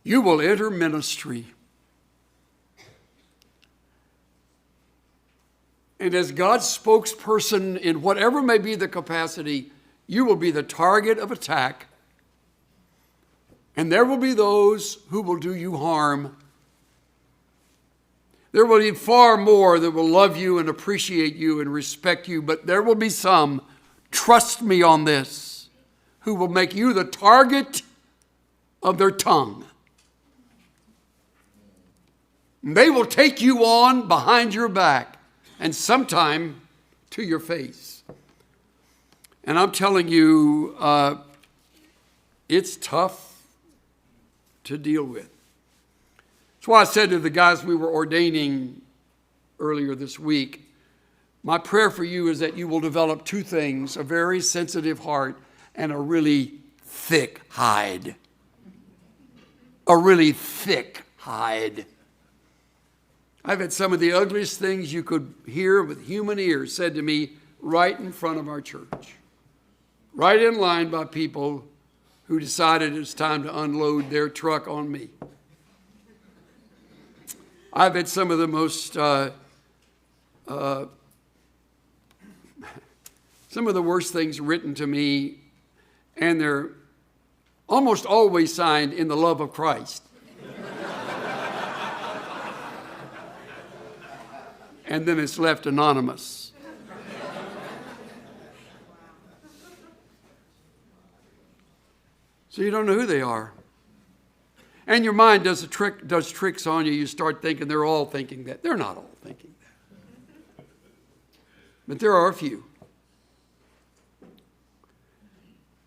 you will enter ministry. And as God's spokesperson in whatever may be the capacity, you will be the target of attack. And there will be those who will do you harm. There will be far more that will love you and appreciate you and respect you, but there will be some, trust me on this, who will make you the target of their tongue. They will take you on behind your back and sometime to your face. And I'm telling you, it's tough to deal with. That's why I said to the guys we were ordaining earlier this week, my prayer for you is that you will develop two things: a very sensitive heart and a really thick hide. A really thick hide. I've had some of the ugliest things you could hear with human ears said to me right in front of our church. Right in line by people who decided it was time to unload their truck on me. I've had some of the most, some of the worst things written to me, and they're almost always signed in the love of Christ. And then it's left anonymous. So you don't know who they are. And your mind does tricks on you. You start thinking they're all thinking that. They're not all thinking that. But there are a few.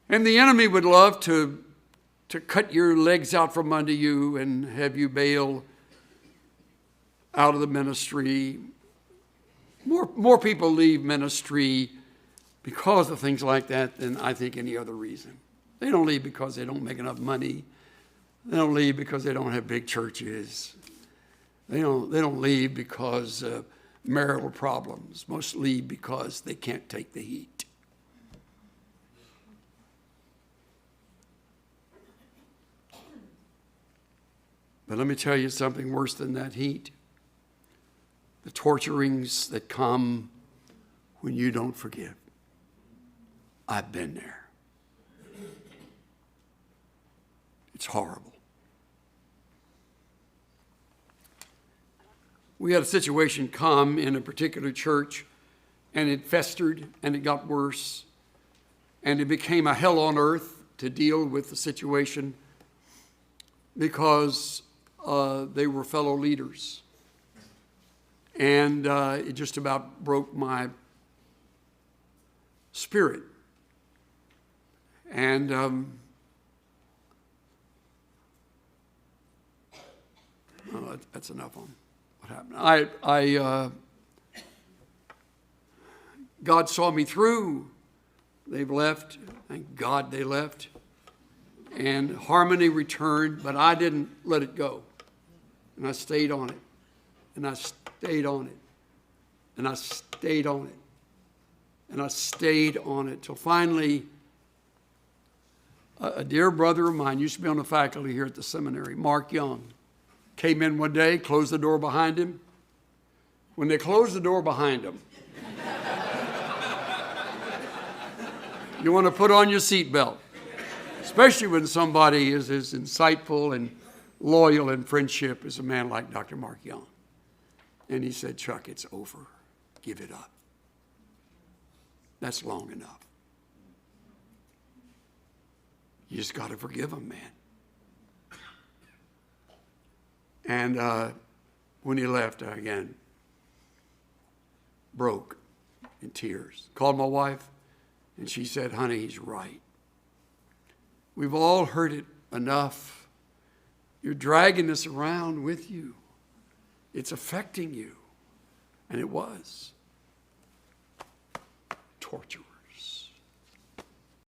And the enemy would love to cut your legs out from under you and have you bail out of the ministry. More people leave ministry because of things like that than I think any other reason. They don't leave because they don't make enough money. They don't leave because they don't have big churches. They don't leave because of marital problems. Most leave because they can't take the heat. But let me tell you something worse than that heat. The torturings that come when you don't forgive. I've been there. It's horrible. We had a situation come in a particular church, and it festered, and it got worse, and it became a hell on earth to deal with the situation because they were fellow leaders. And it just about broke my spirit. And that's enough on what happened. God saw me through. They've left. Thank God they left. And harmony returned, but I didn't let it go. And I stayed on it. And I stayed on it. And I stayed on it. And I stayed on it till finally a dear brother of mine, used to be on the faculty here at the seminary, Mark Young, came in one day, closed the door behind him. When they closed the door behind him, you want to put on your seatbelt, especially when somebody is as insightful and loyal in friendship as a man like Dr. Mark Young. And he said, Chuck, it's over. Give it up. That's long enough. You just got to forgive him, man. And when he left, I again broke in tears. Called my wife, and she said, honey, he's right. We've all heard it enough. You're dragging this around with you. It's affecting you. And it was torture.